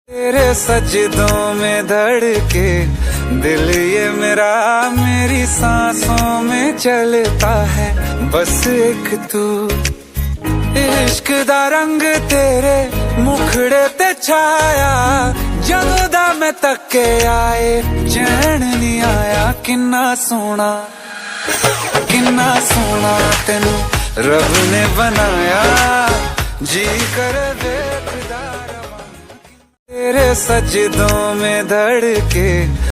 तेरे सजदों में धड़के दिल ये मेरा, मेरी सांसों में चलता है बस एक तू। इश्क दा रंग तेरे मुखड़े ते छाया, जदों दा मैं तके आए चैन नहीं आया। किन्ना सोना तेनू रब ने बनाया, जी कर देखदा रवां तेरे सजदों में धड़के।